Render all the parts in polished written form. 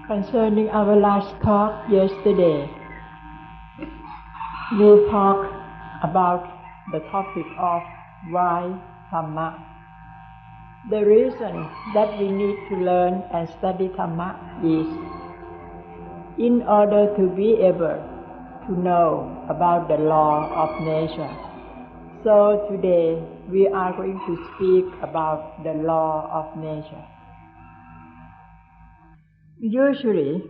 Concerning our last talk yesterday, we talked about the topic of why Dhamma. The reason that we need to learn and study Dhamma is in order to be able to know about the law of nature. So today we are going to speak about the law of nature. Usually,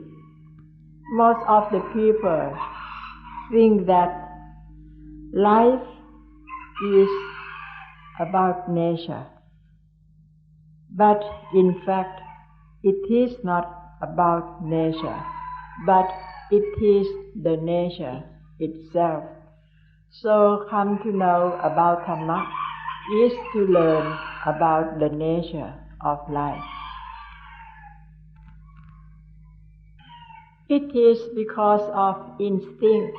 most of the people think that life is about nature. But in fact, it is not about nature, but it is the nature itself. So come to know about Dhamma is to learn about the nature of life. It is because of instinct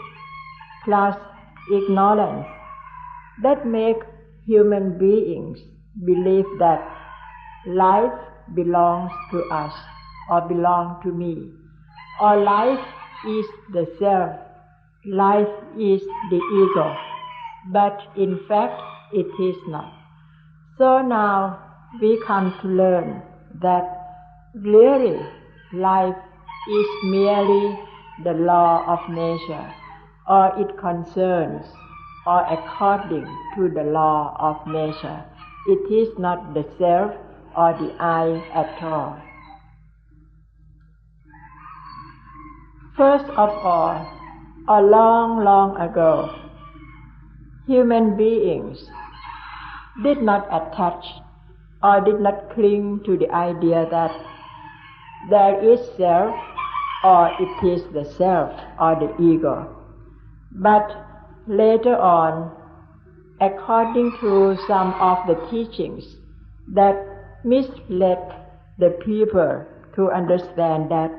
plus ignorance that make human beings believe that life belongs to us or belongs to me, or life is the self, life is the ego, but in fact it is not. So now we come to learn that really life is merely the law of nature, or it concerns or according to the law of nature. It is not the self or the I at all. First of all, a long ago, human beings did not attach or did not cling to the idea that there is self or it is the self or the ego. But later on, according to some of the teachings that misled the people to understand that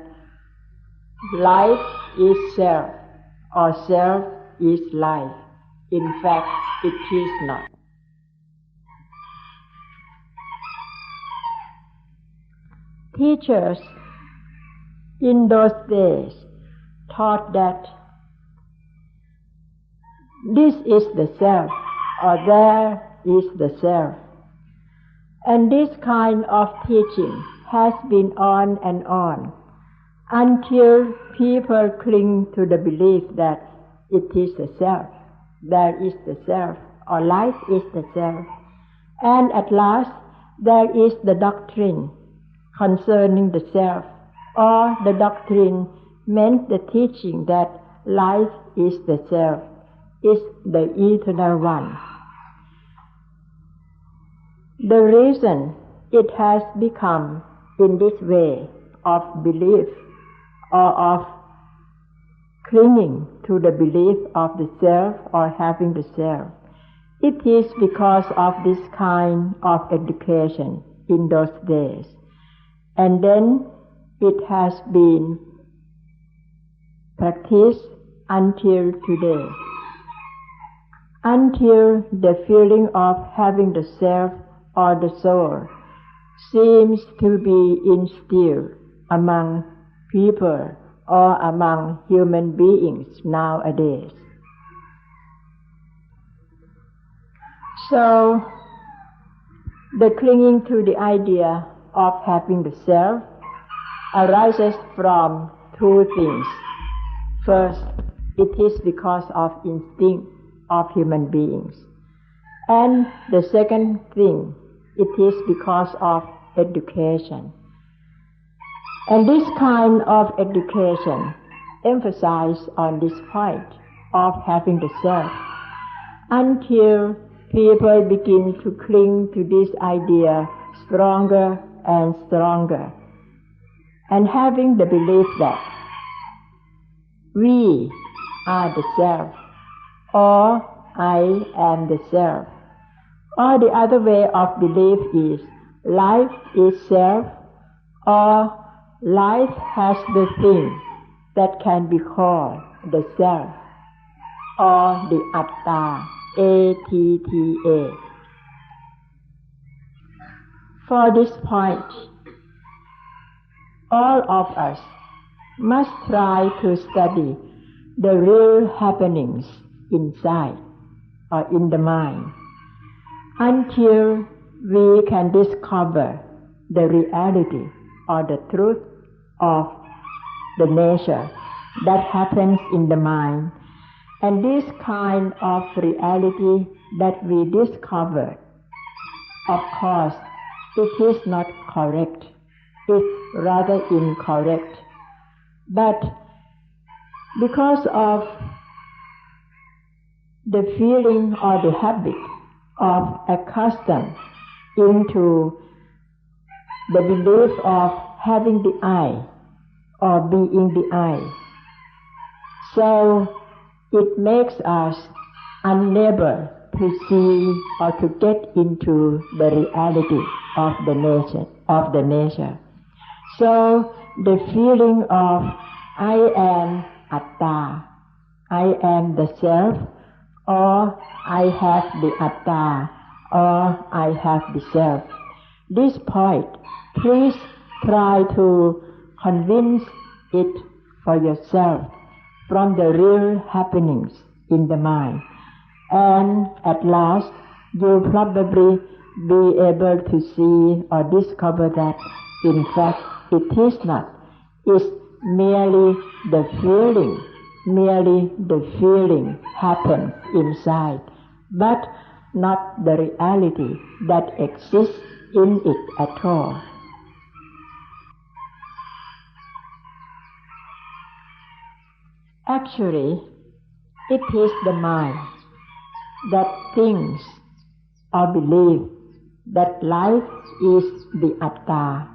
life is self or self is life. In fact, it is not. Teachers in those days taught that this is the self or there is the self. And this kind of teaching has been on and on until people cling to the belief that it is the self, there is the self, or life is the self. And at last there is the doctrine concerning the self, or the doctrine meant the teaching that life is the self, is the eternal one. The reason it has become in this way of belief or of clinging to the belief of the self or having the self, it is because of this kind of education in those days. And then it has been practiced until today, until the feeling of having the self or the soul seems to be instilled among people or among human beings nowadays. So, the clinging to the idea of having the self arises from two things. First, it is because of instinct of human beings. And the second thing, it is because of education. And this kind of education emphasizes on this point of having the self until people begin to cling to this idea stronger and stronger, and having the belief that we are the self, or I am the self. Or the other way of belief is life is self, or life has the thing that can be called the self, or the Atta, A-T-T-A. For this point, all of us must try to study the real happenings inside or in the mind until we can discover the reality or the truth of the nature that happens in the mind. And this kind of reality that we discover, of course, it is not correct. It's rather incorrect. But because of the feeling or the habit of accustomed into the belief of having the I or being the I, so it makes us unable to see or to get into the reality of the nature. So the feeling of I am Atta, I am the self, or I have the Atta, or I have the self. This point, please try to convince it for yourself from the real happenings in the mind. And at last, you'll probably be able to see or discover that, in fact, it is not. It's merely the feeling happens inside, but not the reality that exists in it at all. Actually, it is the mind that thinks or believes that life is the Atta,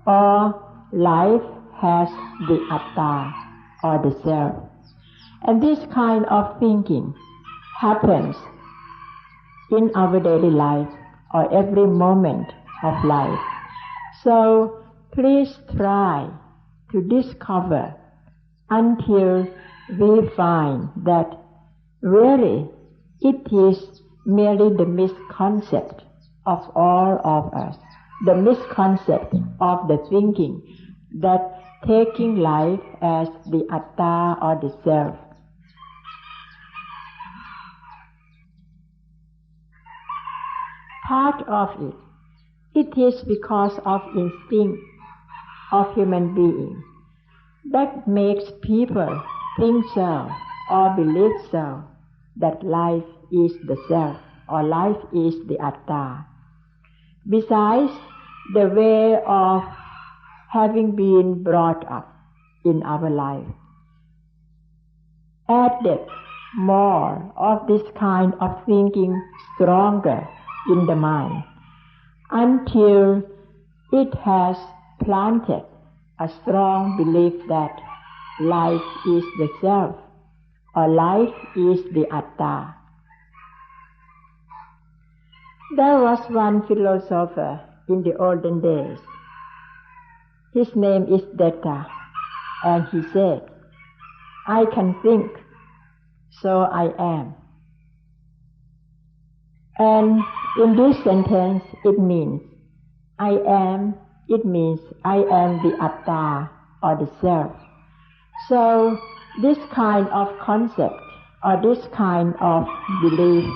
or life has the Atta or the self. And this kind of thinking happens in our daily life or every moment of life. So please try to discover until we find that really it is merely the misconcept of all of us, the misconcept of the thinking that taking life as the Atta or the self. Part of it is because of instinct of human being that makes people think so or believe so, that life is the self or life is the Atta. Besides the way of having been brought up in our life, added more of this kind of thinking stronger in the mind until it has planted a strong belief that life is the self or life is the Atta. There was one philosopher in the olden days. His name is Detta, and he said, I can think, so I am. And in this sentence it means I am, it means I am the Atta or the self. So this kind of concept or this kind of belief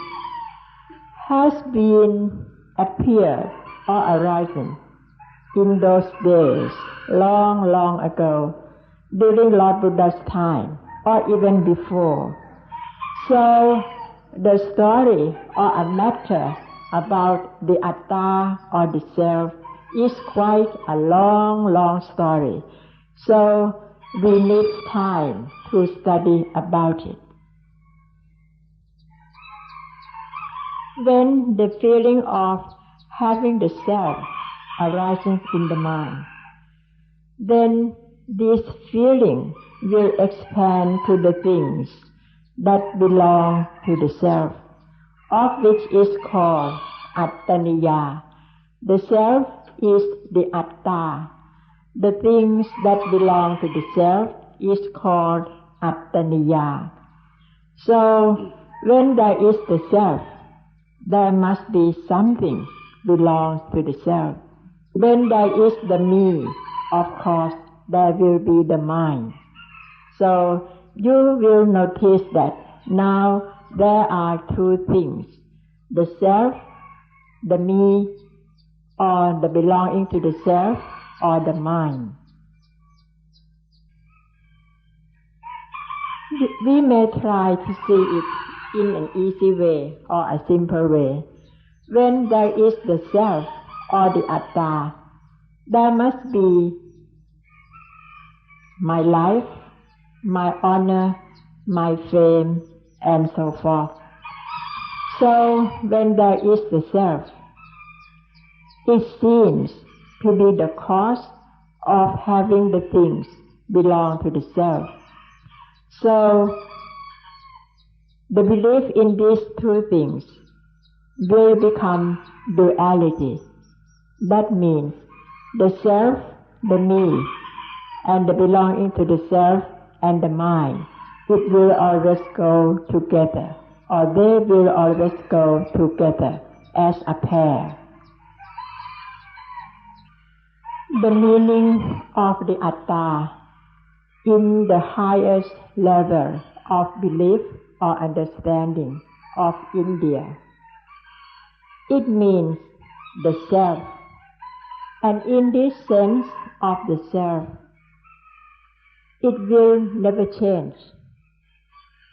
has been appeared or arisen in those days, long, long ago, during Lord Buddha's time, or even before. So the story or a matter about the Atta or the self is quite a long, long story. So we need time to study about it. When the feeling of having the self arises in the mind, then this feeling will expand to the things that belong to the self, of which is called Attaniya. The self is the Atta. The things that belong to the self is called Attaniya. So when there is the self, there must be something belongs to the self. When there is the me, of course, there will be the mind. So you will notice that now there are two things, the self, the me, or the belonging to the self, or the mind. We may try to see it in an easy way or a simple way. When there is the self or the Atta, there must be my life, my honor, my fame, and so forth. So when there is the self, it seems to be the cause of having the things belong to the self. So the belief in these two things will become duality. That means the self, the me, and the belonging to the self and the mind, it will always go together, or they will always go together as a pair. The meaning of the Atta in the highest level of belief or understanding of India, it means the self, and in this sense of the self, it will never change.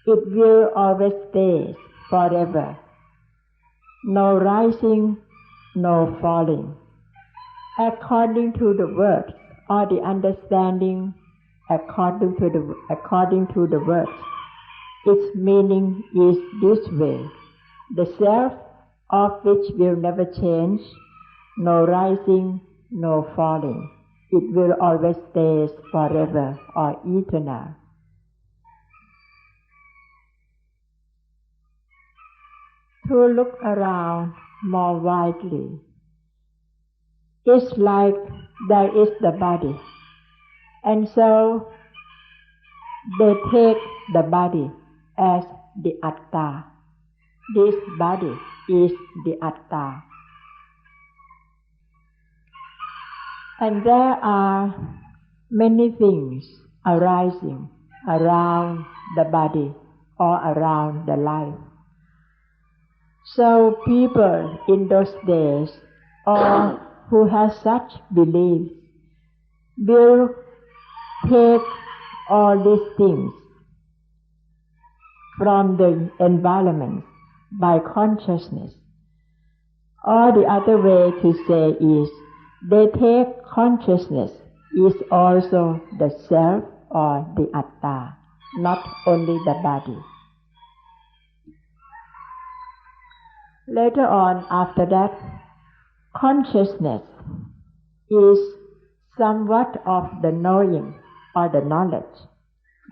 It will always stay forever. No rising, no falling. According to the words or the understanding, according to the words, its meaning is this way: the self of which will never change, no rising, no falling. It will always stay forever or eternal. To look around more widely, it's like there is the body, and so they take the body as the Atta. This body is the Atta. And there are many things arising around the body or around the life. So people in those days, or who have such beliefs, will take all these things from the environment by consciousness. Or the other way to say is, they take consciousness is also the self or the Atta, not only the body. Later on, after that, consciousness is somewhat of the knowing or the knowledge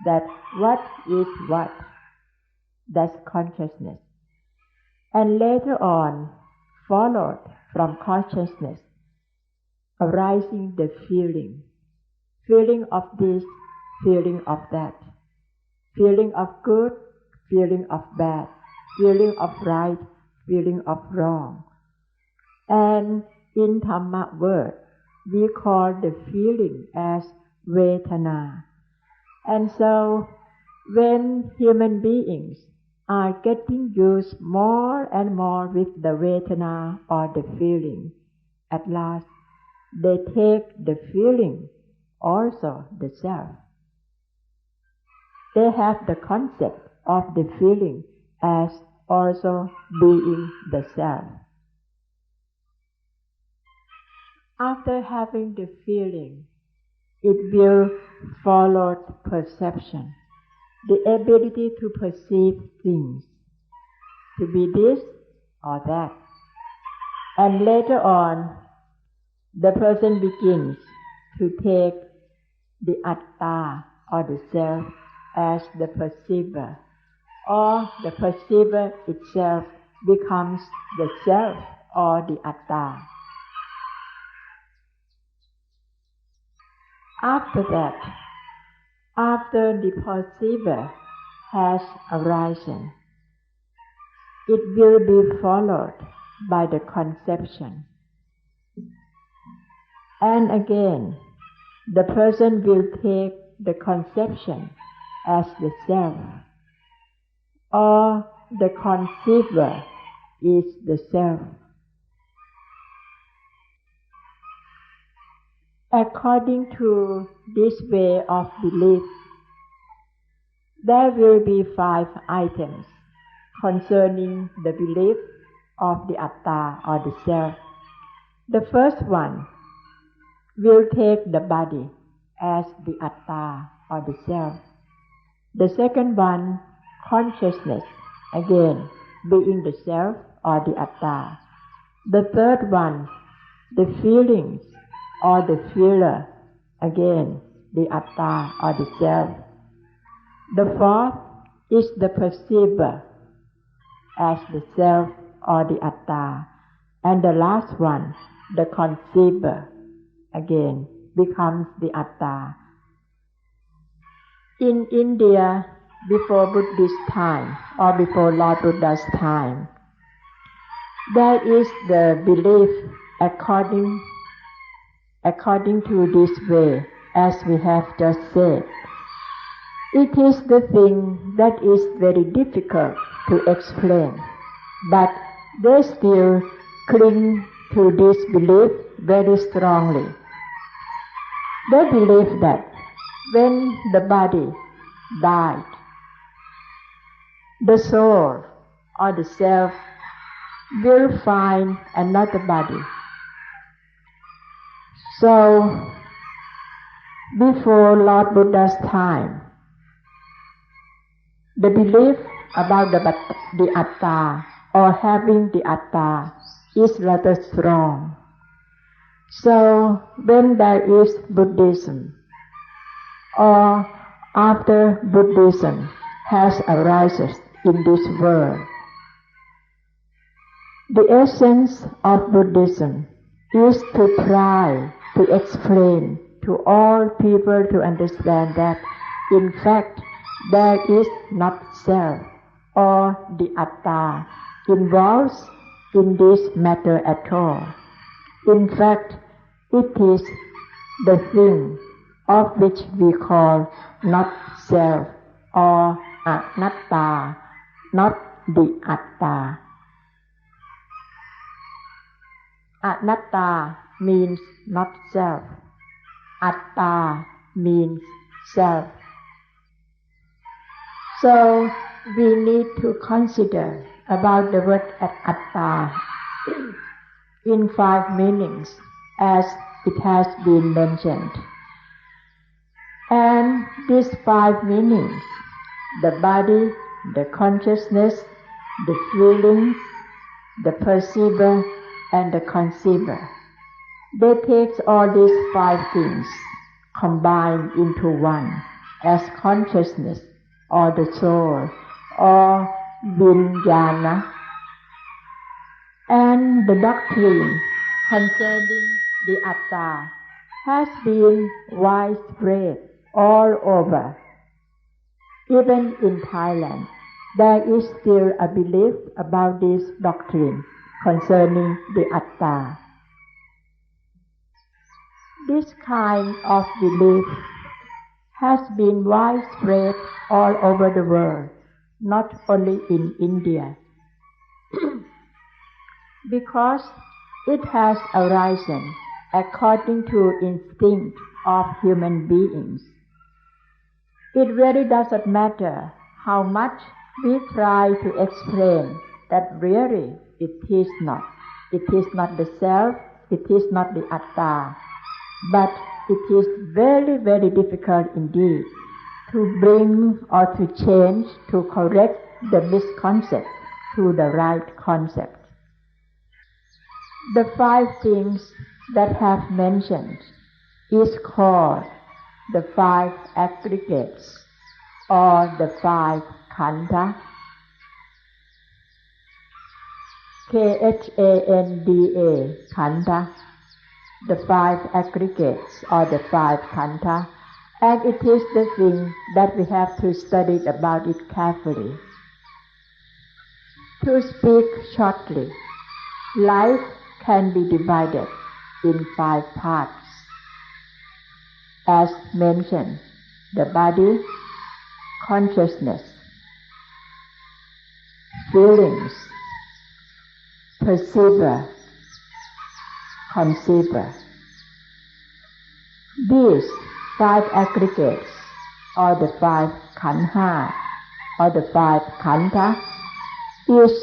that what is what. That's consciousness. And later on, followed from consciousness, arising the feeling of this, feeling of that, feeling of good, feeling of bad, feeling of right, feeling of wrong. And in Dhamma word, we call the feeling as Vedana. And so, when human beings are getting used more and more with the Vedana or the feeling, at last they take the feeling also the self. They have the concept of the feeling as also being the self. After having the feeling, it will follow perception, the ability to perceive things, to be this or that. And later on, the person begins to take the Atta or the self as the perceiver, or the perceiver itself becomes the self or the Atta. After that, after the perceiver has arisen, it will be followed by the conception. And again, the person will take the conception as the self, or the conceiver is the self. According to this way of belief, there will be 5 items concerning the belief of the Atta or the self. The first one will take the body as the Atta or the self. The second one, consciousness, again being the self or the Atta. The third one, the feelings or the feeler, again the Atta or the self. The fourth is the perceiver as the self or the Atta. And the last one, the conceiver, again becomes the Atta. In India, before Buddhist time or before Lord Buddha's time, there is the belief according to this way, as we have just said. It is the thing that is very difficult to explain, but they still cling to this belief very strongly. They believe that when the body died, the soul or the self will find another body. So, before Lord Buddha's time, the belief about the Atta or having the Atta is rather strong. So, when there is Buddhism, or after Buddhism has arisen in this world, the essence of Buddhism is to try to explain to all people to understand that in fact there is not self or the Atta involved in this matter at all. In fact, it is the thing of which we call not self or Anatta, not the Atta. Anatta means not self. Atta means self. So we need to consider about the word Atta in 5 meanings as it has been mentioned. And these 5 meanings, the body, the consciousness, the feelings, the perceiver, and the conceiver, they take all these 5 things combined into one as consciousness or the soul or Vijnana. And the doctrine concerning the Atta has been widespread all over. Even in Thailand, there is still a belief about this doctrine concerning the Atta. This kind of belief has been widespread all over the world, not only in India, because it has arisen according to instinct of human beings. It really doesn't matter how much we try to explain that really it is not. It is not the self, it is not the Atta, but it is very, very difficult indeed to bring or to change, to correct the misconcept to the right concept. The 5 things that have mentioned is called the 5 aggregates or the 5 Khandhas. Khanda, Khandha, the 5 aggregates or the 5 Khandhas, and it is the thing that we have to study about it carefully. To speak shortly, life can be divided in 5 parts, as mentioned, the body, consciousness, feelings, perceiver, conceiver. These 5 aggregates, or the 5 Khandhas, or the 5 Khandhas, is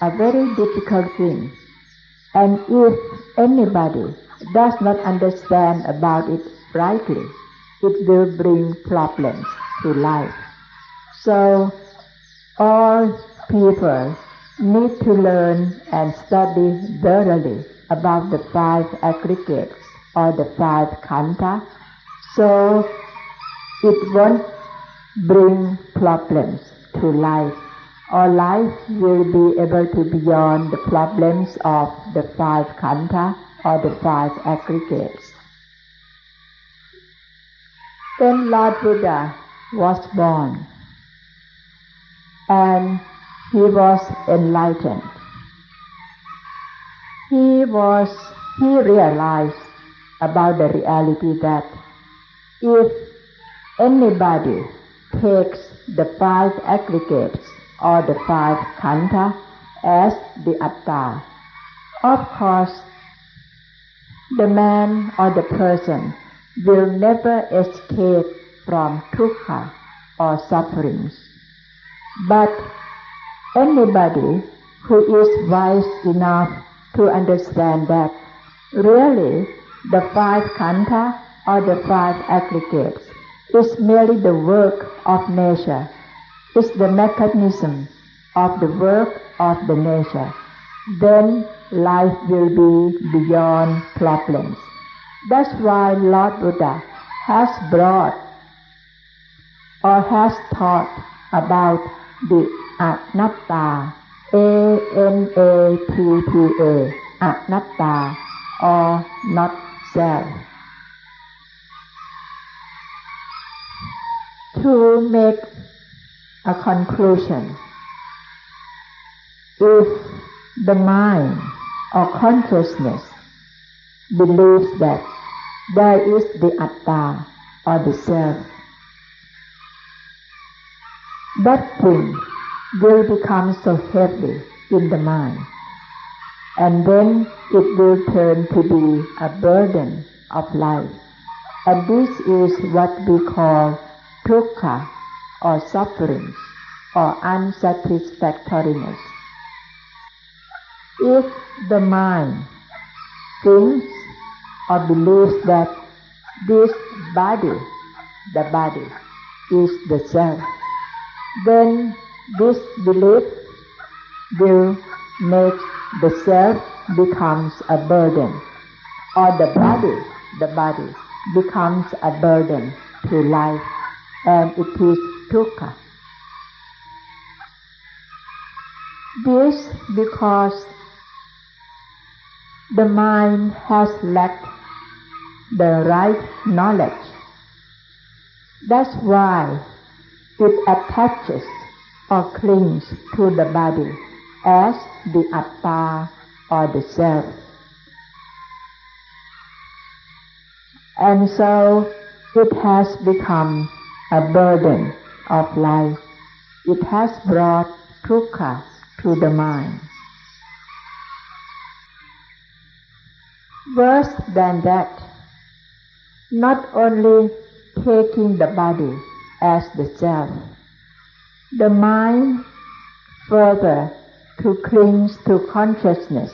a very difficult thing, and if anybody does not understand about it rightly, it will bring problems to life. So all people need to learn and study thoroughly about the 5 aggregates or the 5 Khandhas, so it won't bring problems to life, or life will be able to beyond the problems of the 5 Khandhas or the 5 aggregates. Then Lord Buddha was born, and he was enlightened. He realized about the reality that if anybody takes the 5 aggregates or the 5 Khandhas as the Atta, of course the man or the person will never escape from dukkha or sufferings. But anybody who is wise enough to understand that really the 5 Khandhas or the 5 aggregates is merely the work of nature, is the mechanism of the work of the nature, then life will be beyond problems. That's why Lord Buddha has brought or has taught about the Anatta, A-N-A-T-T-A, Anatta, or not self. To make a conclusion, if the mind or consciousness believes that there is the Atta or the self, that thing will become so heavy in the mind, and then it will turn to be a burden of life, and this is what we call dukkha or sufferings or unsatisfactoriness. If the mind thinks or believes that this body, the body, is the self, then this belief will make the self becomes a burden, or the body becomes a burden to life, and it is dukkha. This because the mind has lacked the right knowledge. That's why it attaches or clings to the body as the Atta or the self. And so it has become a burden of life. It has brought dukkha to the mind. Worse than that, not only taking the body as the self, the mind further to cling to consciousness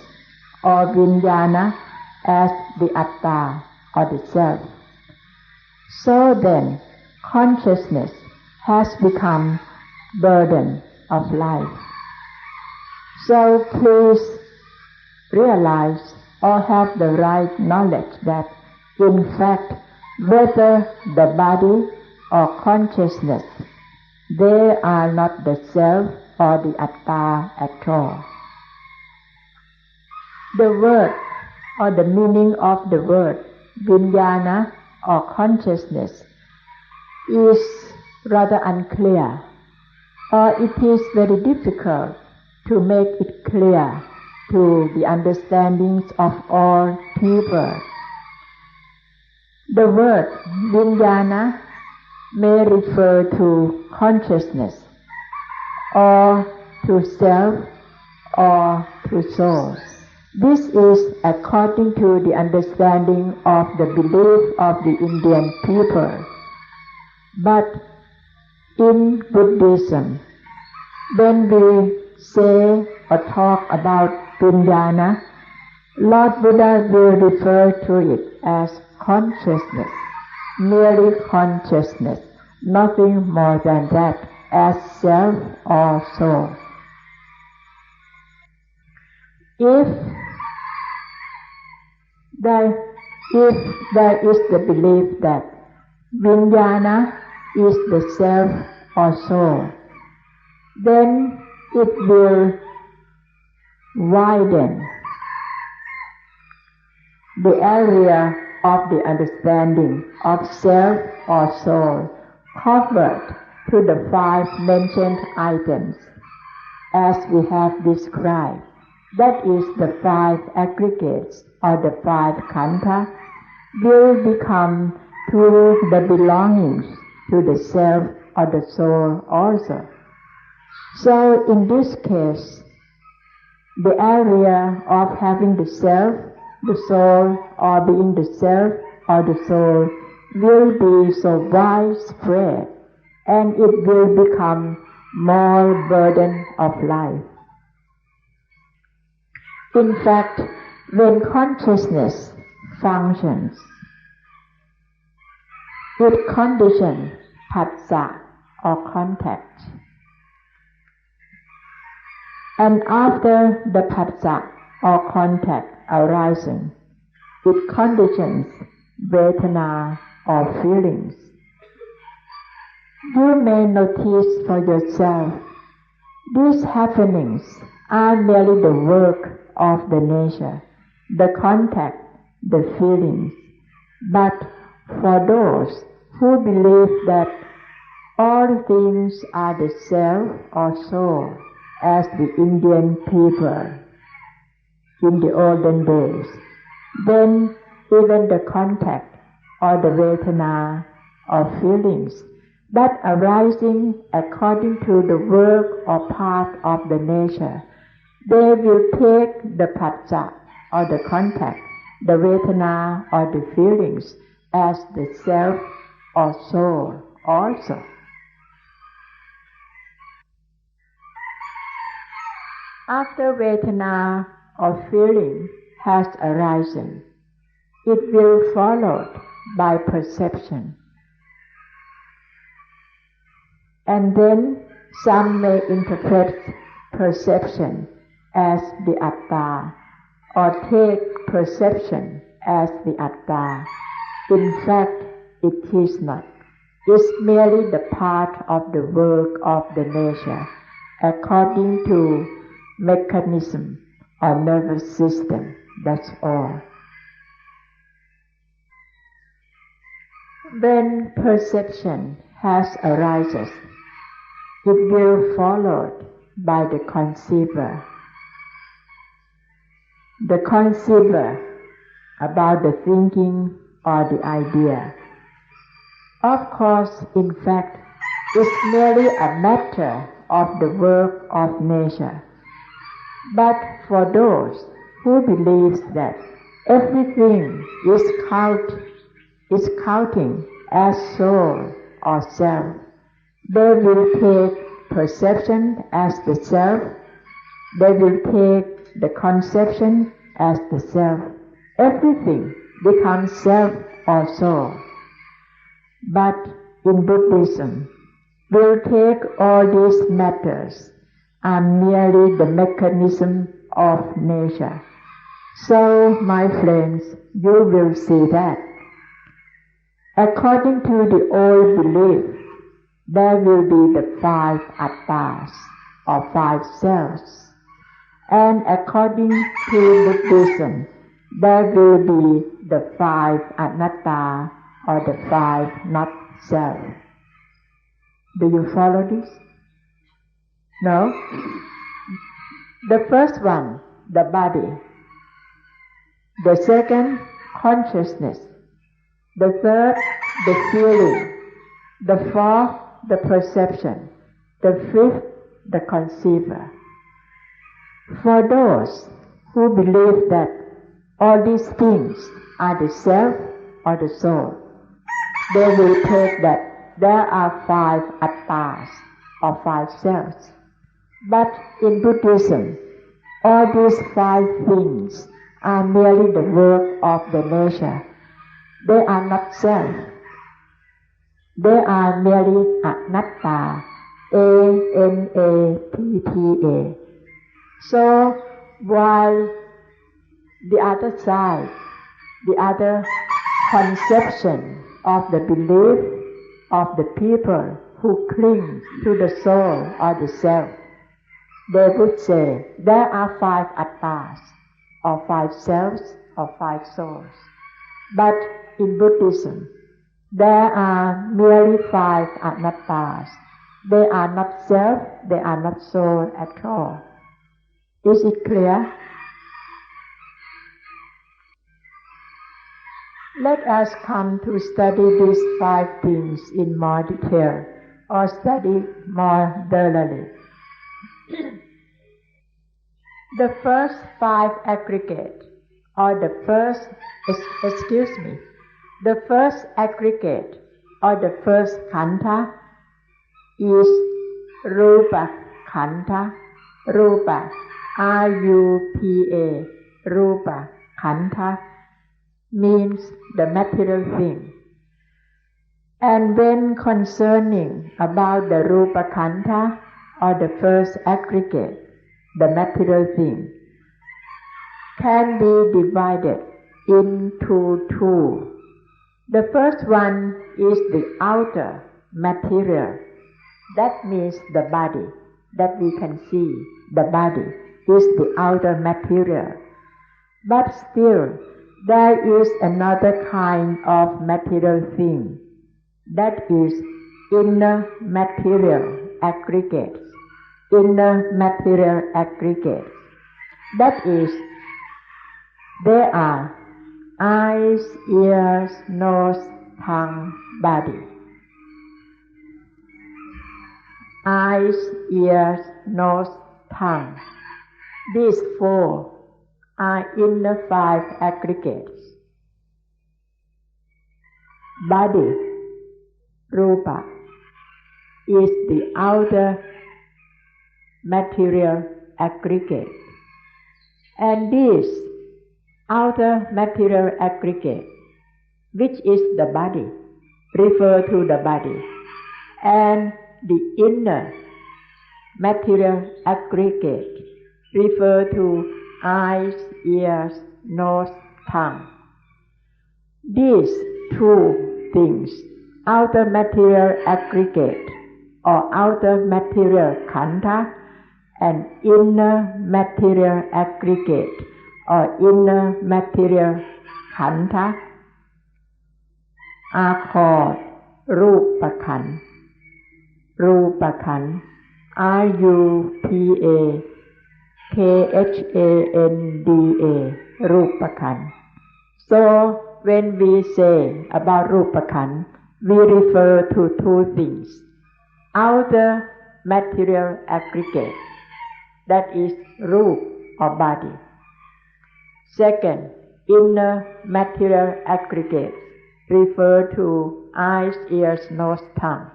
or vijnana as the Atta or the self. So then, consciousness has become burden of life. So please realize or have the right knowledge that in fact whether the body or consciousness, they are not the self or the Atta at all. The word or the meaning of the word vijnana or consciousness is rather unclear, or it is very difficult to make it clear to the understandings of all people. The word vijnana may refer to consciousness or to self or to soul. This is according to the understanding of the belief of the Indian people. But in Buddhism, when we say or talk about vijnana, Lord Buddha will refer to it as consciousness, merely consciousness, nothing more than that, as self or soul. If there is the belief that vijnana is the self or soul, then it will widen the area of the understanding of self or soul covered to the 5 mentioned items as we have described. That is, the 5 aggregates or the 5 khandhas will become to the belongings to the self or the soul also. So in this case, the area of having the self, the soul, or being the self or the soul will be so widespread, and it will become more burden of life. In fact, when consciousness functions, it conditions phassa or contact. And after the phassa or contact arising, it conditions vedana or feelings. You may notice for yourself, these happenings are merely the work of the nature, the contact, the feelings. But for those who believe that all things are the self or soul, as the Indian people in the olden days, then even the contact or the vedana or feelings that arising according to the work or path of the nature, they will take the phassa or the contact, the vedana or the feelings as the self or soul also. After vedana or feeling has arisen, it will be followed by perception. And then some may interpret perception as the Atta or take perception as the Atta. In fact, it is not. It's merely the part of the work of the nature according to mechanism or nervous system. That's all. When perception has arises, it will be followed by the conceiver. The conceiver about the thinking or the idea. Of course, in fact, it's merely a matter of the work of nature. But for those who believe that everything is counting as soul or self, they will take perception as the self, they will take the conception as the self. Everything becomes self or soul. But in Buddhism, we'll take all these matters are merely the mechanism of nature. So, my friends, you will see that according to the old belief, there will be the 5 attas or 5 selves, and according to Buddhism, there will be the 5 anatta or the 5 not self. Do you follow this? No? The first one, the body. The second, consciousness. the third, the feeling, the fourth, the perception, the fifth, the conceiver. For those who believe that all these things are the self or the soul, they will take that there are 5 attas or 5 selves. But in Buddhism, all these 5 things are merely the work of the nature. They are not self. They are merely Anatta, A-N-A-T-T-A. So, while the other side, the other conception of the belief of the people who cling to the soul or the self, they would say there are 5 attas or 5 selves or 5 souls. But in Buddhism, there are merely 5 anattas. They are not self, they are not soul at all. Is it clear? Let us come to study these 5 things in more detail or study more thoroughly. The first 5 aggregate or the first aggregate or the first khandha is rupa khandha. Rupa, R-U-P-A, rupa khandha means the material thing. And when concerning about the rupa khandha or the first aggregate, the material thing can be divided into 2. The first one is the outer material. That means the body that we can see. The body is the outer material. But still, there is another kind of material thing. That is inner material aggregates. Inner material aggregates. That is, they are eyes, ears, nose, tongue, body. Eyes, ears, nose, tongue. These 4 are inner 5 aggregates. Body, rupa, is the outer material aggregate. And this outer material aggregate, which is the body, refer to the body. And the inner material aggregate refer to eyes, ears, nose, tongue. These 2 things, outer material aggregate or outer material khandha and inner material aggregate or inner material khandha, are called rupa khandha. Rupa khandha, R-U-P-A-K-H-A-N-D-A, rupa khandha. So when we say about rupa khandha, we refer to 2 things. Outer material aggregate, that is roop or body. Second, inner material aggregate refer to eyes, ears, nose, tongue.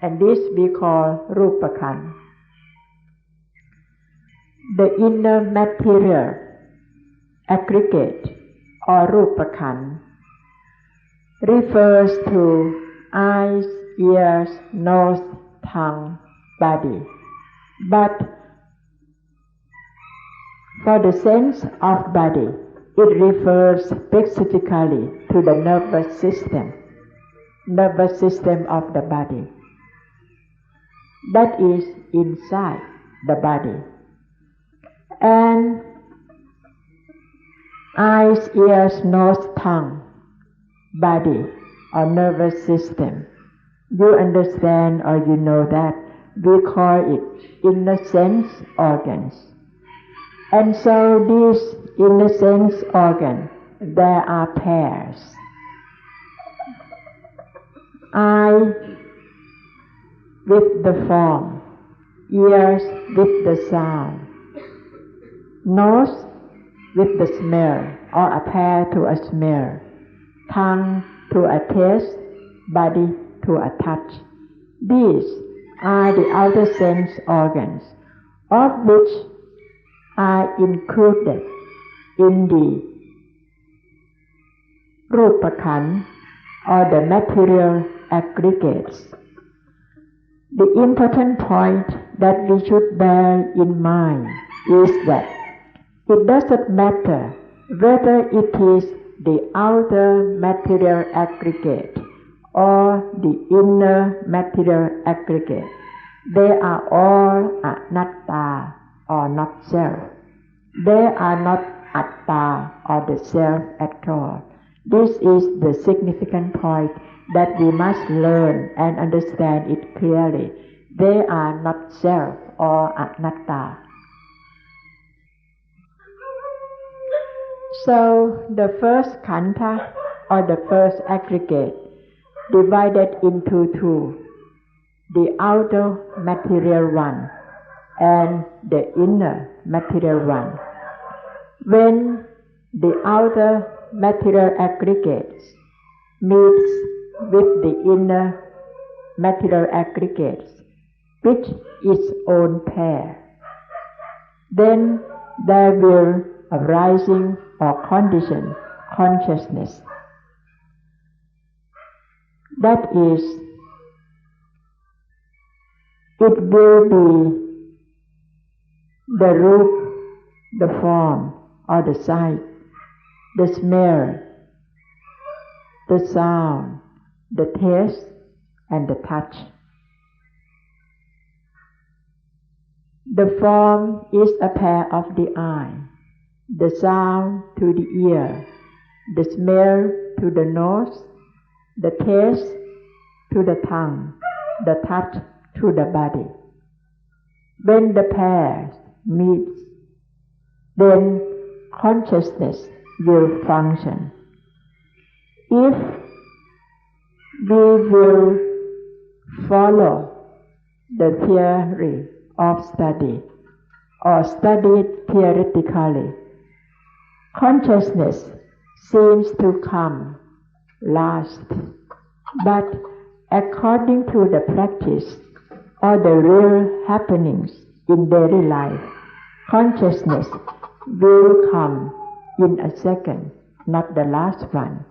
And this we call rupa khandha. The inner material aggregate or rupa khandha refers to eyes, ears, nose, tongue, body. But for the sense of body, it refers specifically to the nervous system of the body. That is inside the body. And eyes, ears, nose, tongue, body or nervous system, you understand or you know that we call it inner sense organs. And so these inner sense organs there are pairs. Eye with the form, ears with the sound, nose with the smell or a pair to a smell, tongue to a taste, body to a touch. These are the outer sense organs, of which are included in the Rupakhan or the material aggregates. The important point that we should bear in mind is that it doesn't matter whether it is the outer material aggregate or the inner material aggregate. They are all anatta or not self. They are not atta or the self at all. This is the significant point that we must learn and understand it clearly. They are not self or anatta. So the first khandha or the first aggregate divided into two, the outer material one and the inner material one. When the outer material aggregates meets with the inner material aggregates, which is its own pair, then there will arising or condition consciousness. That is, it will be the root, the form or the sight, the smell, the sound, the taste and the touch. The form is a pair of the eye, the sound to the ear, the smell to the nose, the taste to the tongue, the touch to the body. When the pairs meet, then consciousness will function. If we will follow the theory of study or study it theoretically, consciousness seems to come last, but according to the practice or the real happenings in daily life, consciousness will come in a second, not the last one.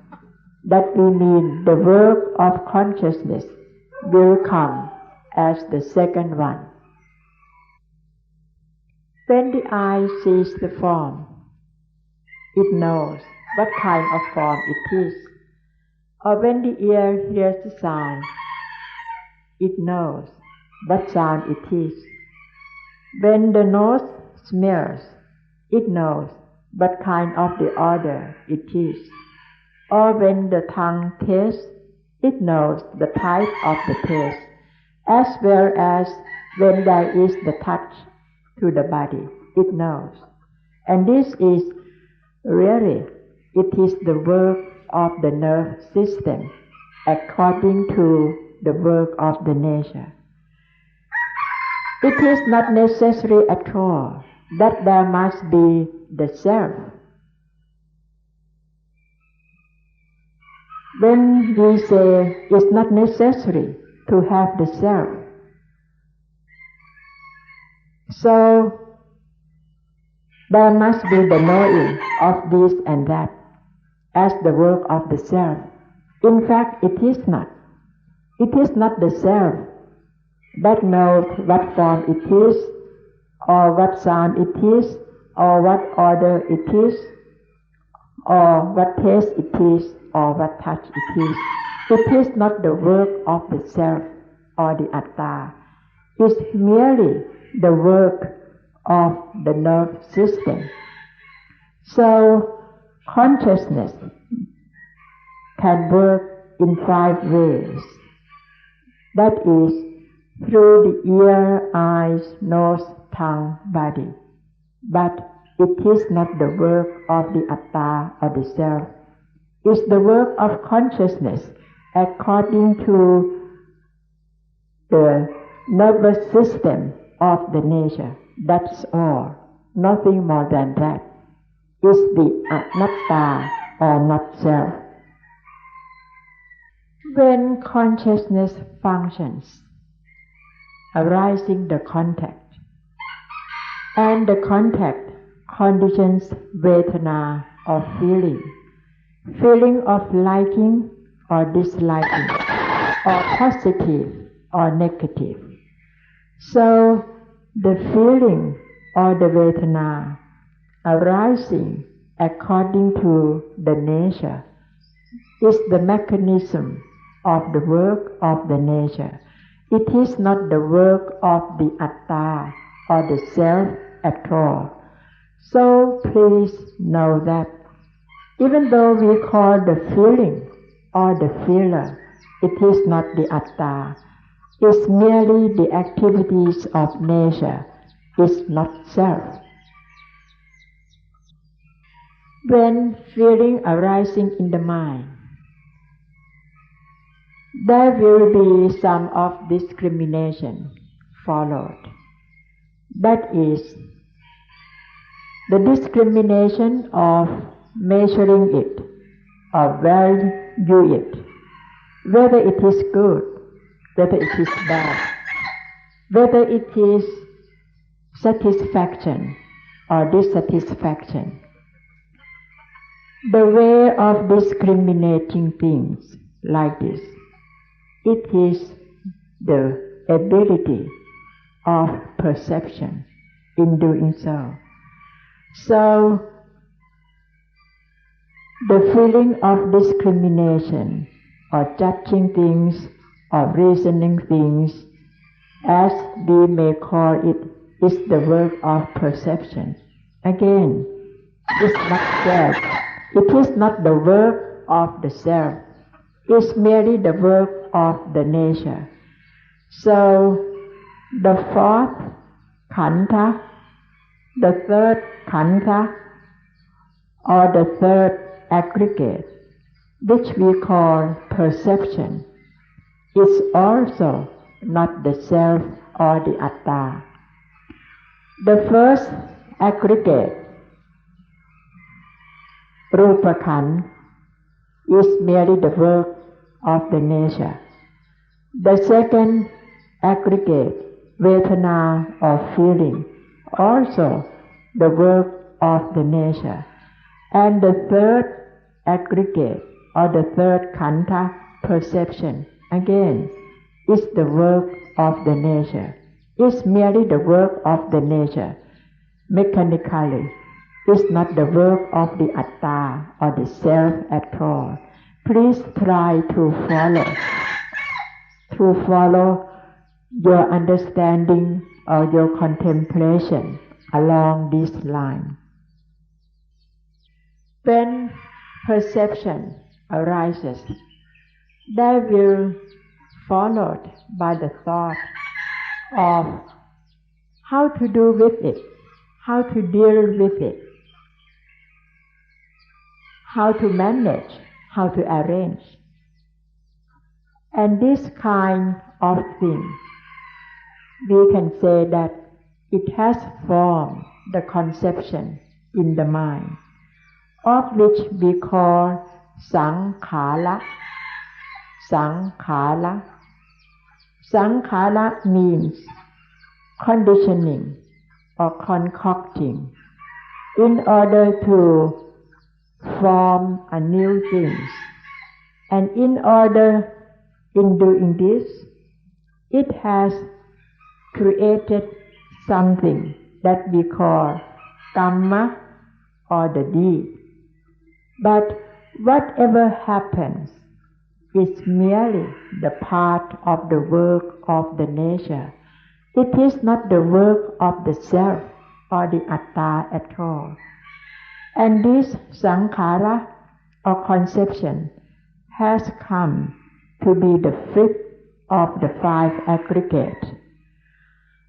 That we mean the work of consciousness will come as the second one. When the eye sees the form, it knows what kind of form it is. Or when the ear hears the sound, it knows what sound it is. When the nose smells, it knows what kind of the odor it is. Or when the tongue tastes, it knows the type of the taste, as well as when there is the touch to the body, it knows. And this is really, it is the work of the nerve system according to the work of the nature. It is not necessary at all that there must be the self. When we say it's not necessary to have the self, so there must be the knowing of this and that as the work of the self. In fact, it is not. It is not the self that knows what form it is, or what sound it is, or what odor it is, or what taste it is, or what touch it is. It is not the work of the self or the atta. It's merely the work of the nerve system. So consciousness can work in 5 ways. That is through the ear, eyes, nose, tongue, body. But It is not the work of the Atta or the self. It's the work of consciousness according to the nervous system of the nature. That's all. Nothing more than that. It's the Anatta or not self. When consciousness functions, arising the contact, and the contact conditions vedana or feeling of liking or disliking, or positive or negative. So the feeling or the vedana arising according to the nature is the mechanism of the work of the nature. It is not the work of the Atta or the self at all. So please know that even though we call the feeling or the feeler, it is not the Atta. It's merely the activities of nature. It's not self. When feeling arising in the mind, there will be some of discrimination followed. That is, the discrimination of measuring it or value it, whether it is good, whether it is bad, whether it is satisfaction or dissatisfaction. The way of discriminating things like this, it is the ability of perception in doing so. So, the feeling of discrimination or judging things or reasoning things, as we may call it, is the work of perception. Again, it's not self. It is not the work of the self. It's merely the work of the nature. So, the fourth khandha, the third khandha, or the third aggregate, which we call perception, is also not the self or the Atta. The first aggregate, Rupa Khandha, is merely the work of the nature. The second aggregate, Vedana or feeling, also the work of the nature. And the third aggregate or the third khandha, perception, again, is the work of the nature. It's merely the work of the nature, mechanically. It's not the work of the Atta or the self at all. Please try to follow your understanding or your contemplation along this line. When perception arises, that will followed by the thought of how to do with it, how to deal with it, how to manage, how to arrange. And this kind of thing, we can say that it has formed the conception in the mind, of which we call sankhara. Sankhara. Sankhara means conditioning or concocting in order to form a new things. And in doing this, it has created something that we call kamma or the deed. But whatever happens is merely the part of the work of the nature. It is not the work of the self or the Atta at all. And this sankhara or conception has come to be the fifth of the five aggregates.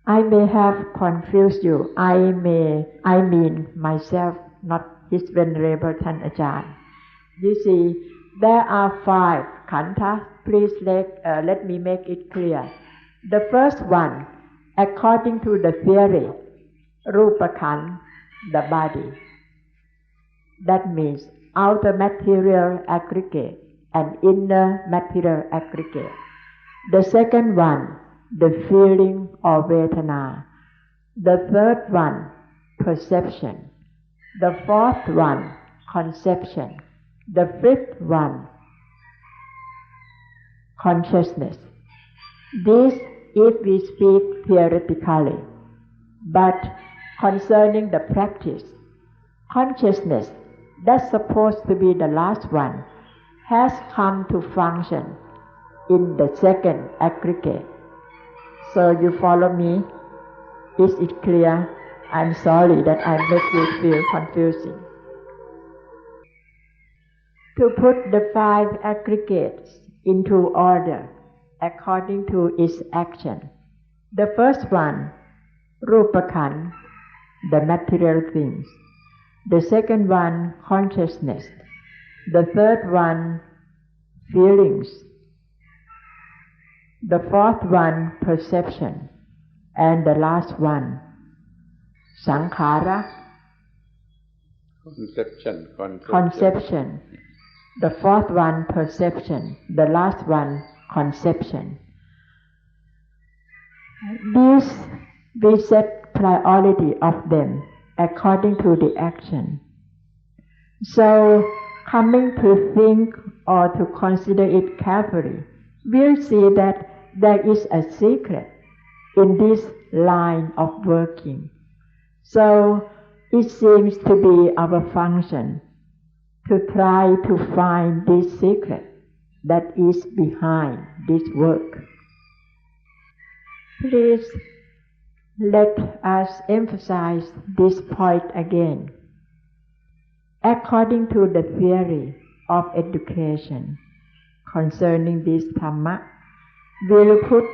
I may have confused you. I mean myself, not His Venerable Than Ajahn. You see, there are 5 khandhas. Please let me make it clear. The first one, according to the theory, Rupa Khandha, the body. That means outer material aggregate and inner material aggregate. The second one, the feeling or vedana. The third one, perception. The fourth one, conception. The fifth one, consciousness. This if we speak theoretically, but concerning the practice, consciousness, that's supposed to be the last one, has come to function in the second aggregate. So you follow me? Is it clear? I'm sorry that I make you feel confusing. To put the 5 aggregates into order according to its action. The first one, Rupa Khandha, the material things. The second one, consciousness. The third one, feelings. The fourth one, perception. And the last one, sankhara. Conception. The fourth one, perception. The last one, conception. This we set priority of them according to the action. So, coming to think or to consider it carefully, we'll see that there is a secret in this line of working. So, it seems to be our function to try to find this secret that is behind this work. Please let us emphasize this point again. According to the theory of education concerning this Dhamma, we'll put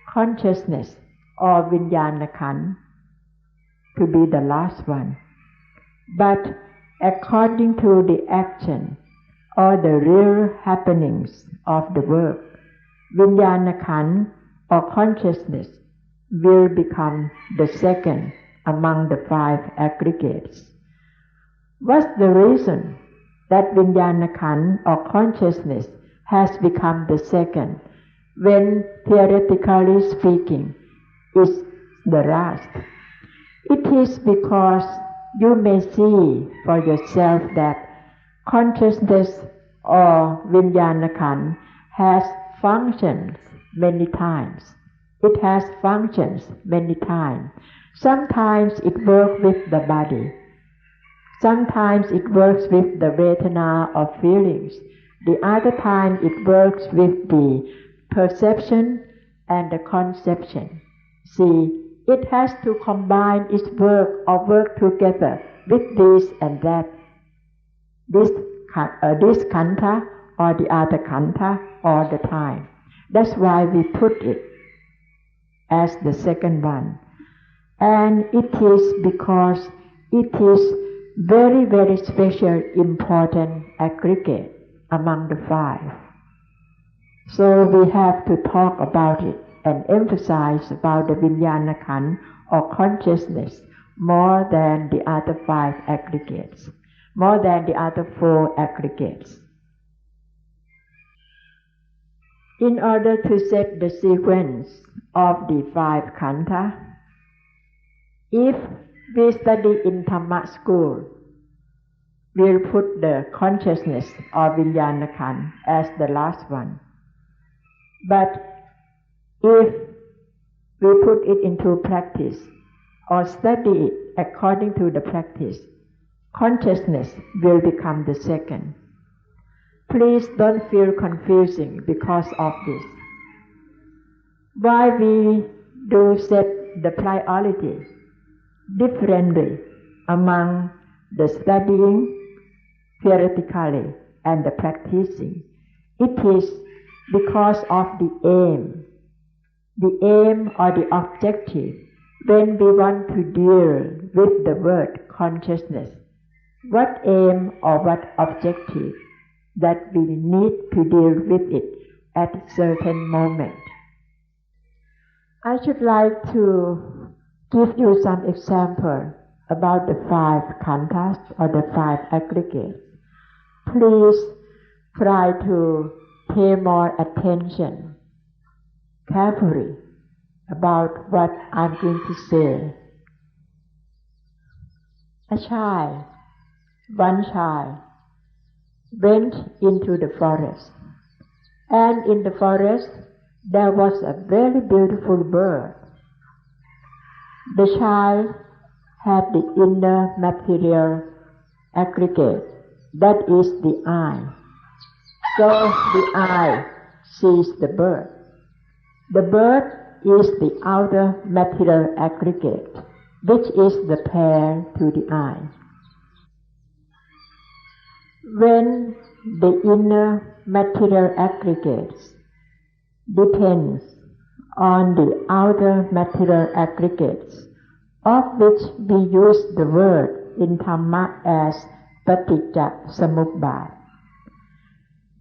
consciousness or Vijnana Khandha to be the last one. But according to the action or the real happenings of the work, Vijnana Khandha or consciousness will become the second among the 5 aggregates. What's the reason that Vijnana Khandha or consciousness has become the second when theoretically speaking is the last? It is because you may see for yourself that consciousness or Vijnana Khandha has functions many times. It has functions many times. Sometimes it works with the body. Sometimes it works with the vedana or feelings. The other time it works with the perception and the conception. See, it has to combine its work or work together with this and that. This khandha or the other khandha all the time. That's why we put it as the second one. And it is because it is very, very special, important aggregate among the 5. So we have to talk about it and emphasize about the Vijnana Khandha or consciousness more than the other 5 aggregates, more than the other 4 aggregates. In order to set the sequence of the 5 khandha, if we study in Dhamma school, we'll put the consciousness or Vijnana Khandha as the last one. But if we put it into practice or study it according to the practice, consciousness will become the second. Please don't feel confusing because of this. Why we do set the priority differently among the studying theoretically and the practicing? It is because of the aim or the objective When we want to deal with the word consciousness, what aim or what objective that we need to deal with it at a certain moment? I should like to give you some example about the 5 khandhas or the 5 aggregates. Please try to pay more attention carefully about what I'm going to say. A child, one child, went into the forest, and in the forest there was a very beautiful bird. The child had the inner material aggregate, that is the eye. So the eye sees the bird. The bird is the outer material aggregate, which is the pair to the eye. When the inner material aggregates depends on the outer material aggregates, of which we use the word in Dhamma as paticca samuppāda.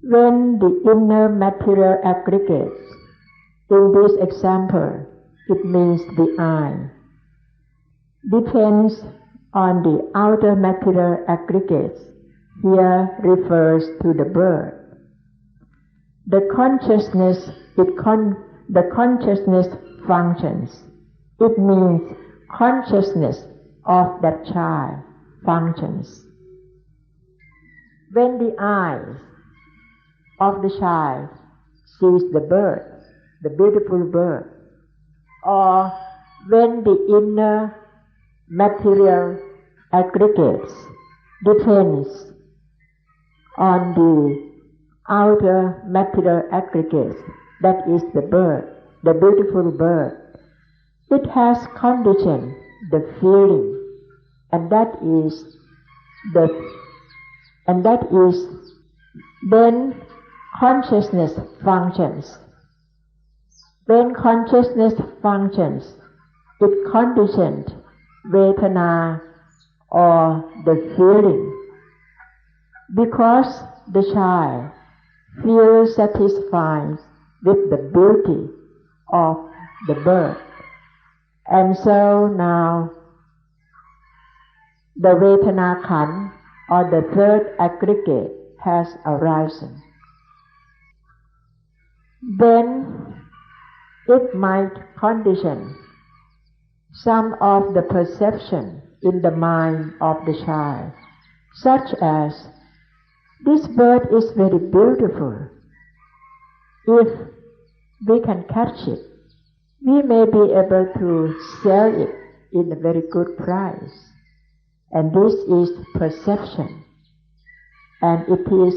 When the inner material aggregates, in this example, it means the eye, depends on the outer material aggregates, here refers to the bird. The consciousness functions. It means consciousness of that child functions. When the eyes of the child sees the bird, the beautiful bird, or when the inner material aggregates depends on the outer material aggregates, that is the bird, the beautiful bird, it has conditioned the feeling, and that is then consciousness functions. When consciousness functions, it conditioned vedana or the feeling, because the child feels satisfied with the beauty of the bird, and so now the vedana khandha or the third aggregate has arisen. Then it might condition some of the perception in the mind of the child, such as, this bird is very beautiful. If we can catch it, we may be able to sell it in a very good price. And this is perception. And it is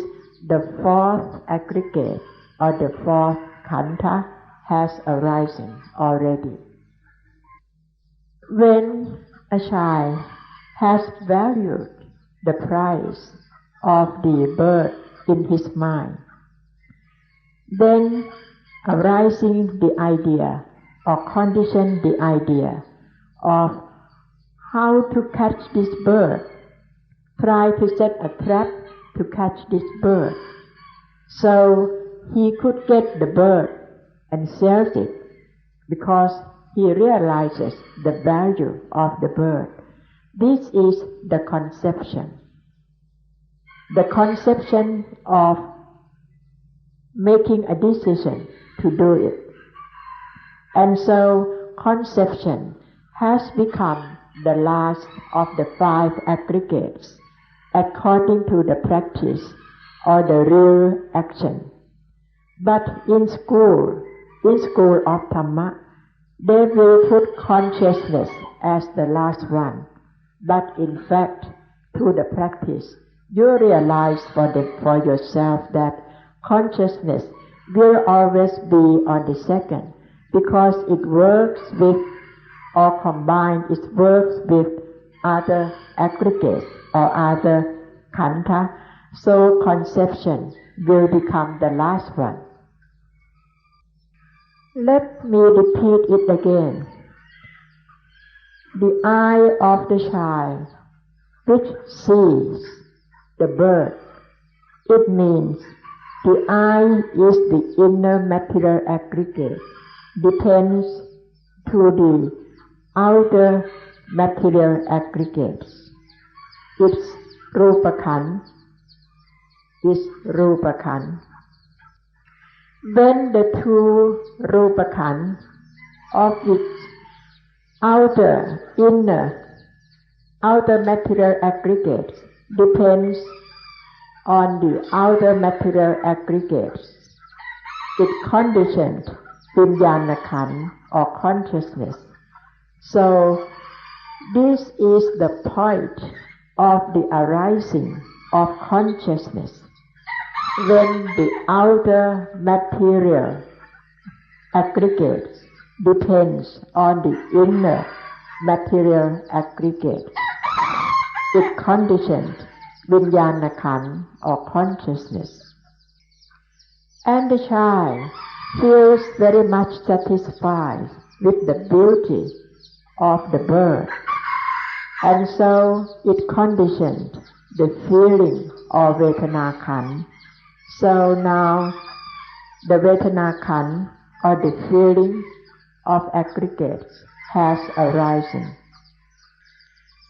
the 4th aggregate or the 4th khandha has arisen already. When a child has valued the price of the bird in his mind, then arising the idea or condition the idea of how to catch this bird, try to set a trap to catch this bird, so he could get the bird and sell it because he realizes the value of the bird. This is the conception. The conception of making a decision to do it. And so conception has become the last of the 5 aggregates according to the practice or the real action. But in school of Dhamma, they will put consciousness as the last one. But in fact, through the practice, you realize for yourself that consciousness will always be on the second, because it works with or combines, it works with other aggregates or other khandha, so conception will become the last one. Let me repeat it again. the eye of the child which sees the bird. It means the eye is the inner material aggregate, depends to the outer material aggregates. Its Rupakhan is Rupakhan. When the two Rupakhan of its outer material aggregates depends on the outer material aggregates. It conditioned Vijnana or consciousness. So this is the point of the arising of consciousness when the outer material aggregates depends on the inner material aggregate. It conditioned Vijnana or consciousness. And the child feels very much satisfied with the beauty of the bird, and so it conditioned the feeling of Vedana. So now the Vedana or the feeling of aggregates has arisen.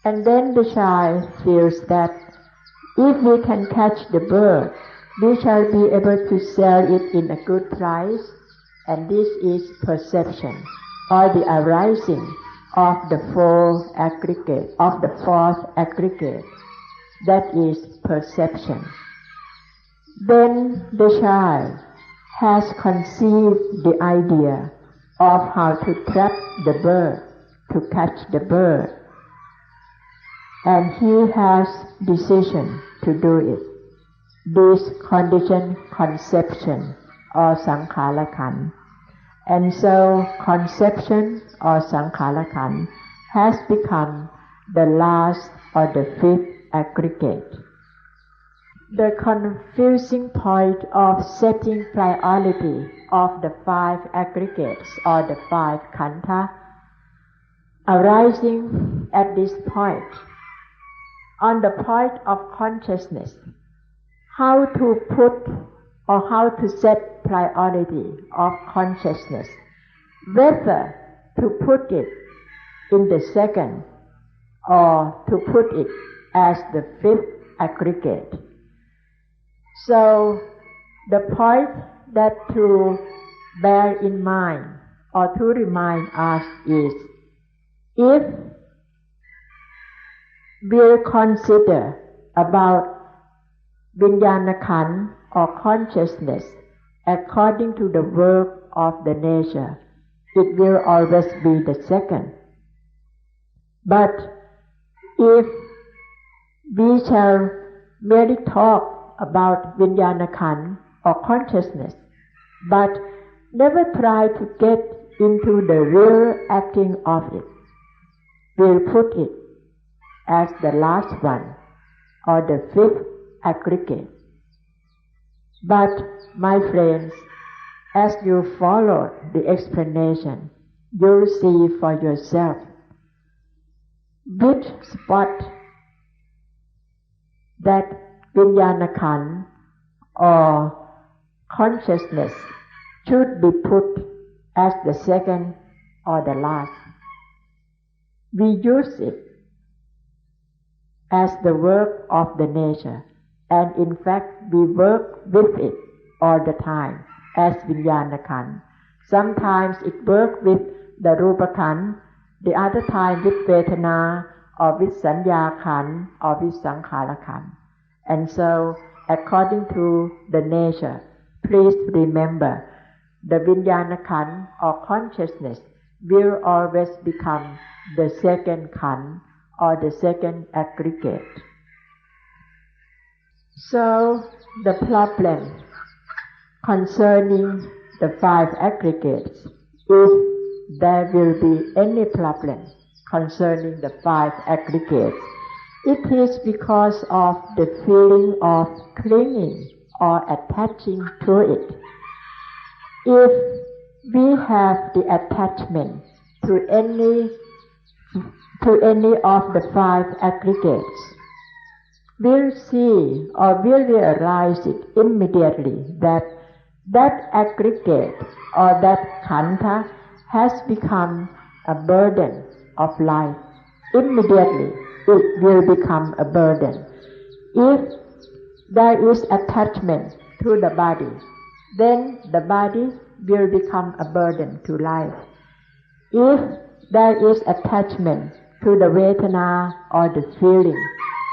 And then the child feels that if we can catch the bird, we shall be able to sell it in a good price, and this is perception, or the arising of the fourth aggregate, that is perception. Then the child has conceived the idea of how to trap the bird, to catch the bird, and he has decision to do it. This conditioned conception or sankhara. And so conception or sankhara has become the last or the fifth aggregate. The confusing point of setting priority of the five aggregates or the five khandhas arising at this point, on the point of consciousness, how to put or how to set priority of consciousness, whether to put it in the second or to put it as the fifth aggregate. So the point that to bear in mind or to remind us is, if we'll consider about Vijnana or consciousness according to the work of the nature, it will always be the second. But if we shall merely talk about Vijnana or consciousness, but never try to get into the real acting of it, we'll put it as the last one or the fifth aggregate. But my friends, as you follow the explanation, you'll see for yourself which spot that Vijnana or consciousness should be put as the second or the last. We use it as the work of the nature, and in fact we work with it all the time as Vijnana. Sometimes it works with the Rupa, the other time with Vedana or with Sanya or with Sankhara. And so according to the nature, please remember the Vijnana or consciousness will always become the second or the second aggregate. So the problem concerning the five aggregates, if there will be any problem concerning the five aggregates, it is because of the feeling of clinging or attaching to it. If we have the attachment to to any of the five aggregates, will see or will realize it immediately that that aggregate or that khandha has become a burden of life. Immediately it will become a burden. If there is attachment to the body, then the body will become a burden to life. If there is attachment to the vedana or the feeling,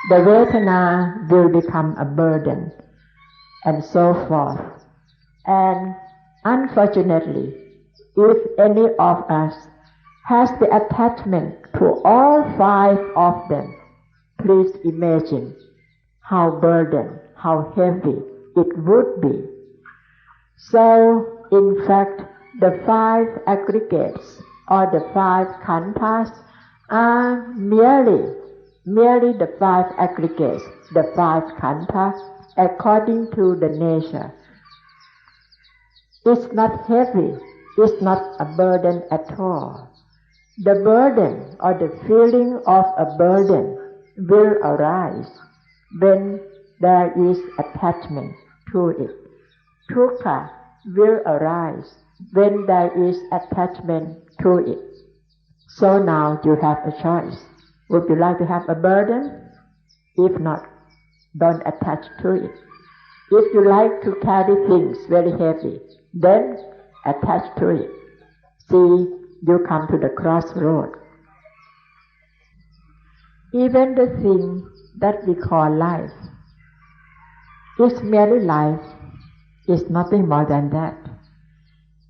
the vedana will become a burden, and so forth. And unfortunately, if any of us has the attachment to all five of them, please imagine how burdened, how heavy it would be. So, in fact, the five aggregates or the five khandhas are merely the five aggregates, the five khandhas according to the nature. It's not heavy, it's not a burden at all. The burden or the feeling of a burden will arise when there is attachment to it. Dukkha will arise when there is attachment to it. So now you have a choice. Would you like to have a burden? If not, don't attach to it. If you like to carry things very heavy, then attach to it. See, you come to the crossroad. Even the thing that we call life is merely life, is nothing more than that.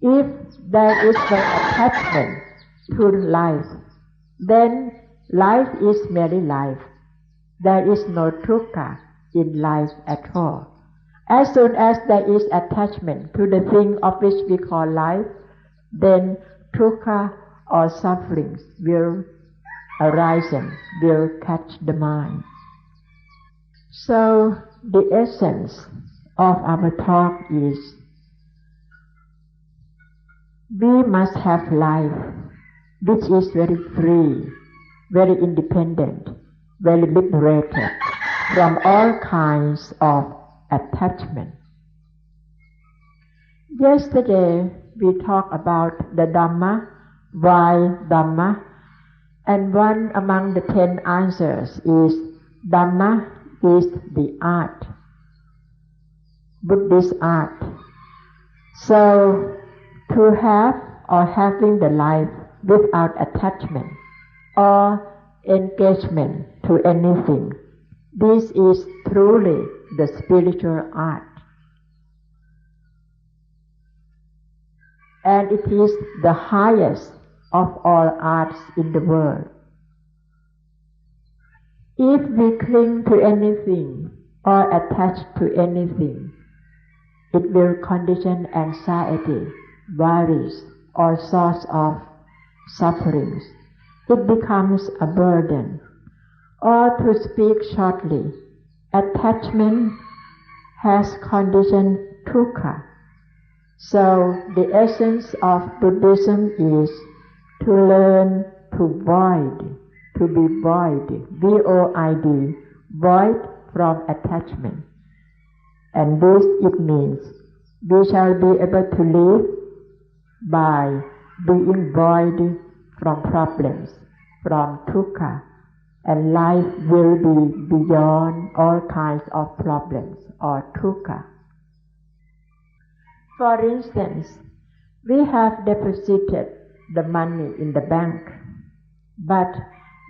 If there is no attachment to life, then life is merely life. There is no dukkha in life at all. As soon as there is attachment to the thing of which we call life, then dukkha or sufferings will arise and will catch the mind. So the essence of our talk is we must have life which is very free, very independent, very liberated from all kinds of attachment. Yesterday we talked about the Dhamma, why Dhamma, and one among the 10 answers is Dhamma is the art, Buddhist art. So to have or having the life without attachment or engagement to anything, this is truly the spiritual art. And it is the highest of all arts in the world. If we cling to anything or attach to anything, it will condition anxiety, worries, or source of sufferings. It becomes a burden. Or to speak shortly, attachment has conditioned dukkha. So the essence of Buddhism is to learn to void, to be void, V-O-I-D, void from attachment. And this it means we shall be able to live by being void from problems, from dukkha, and life will be beyond all kinds of problems or dukkha. For instance, we have deposited the money in the bank, but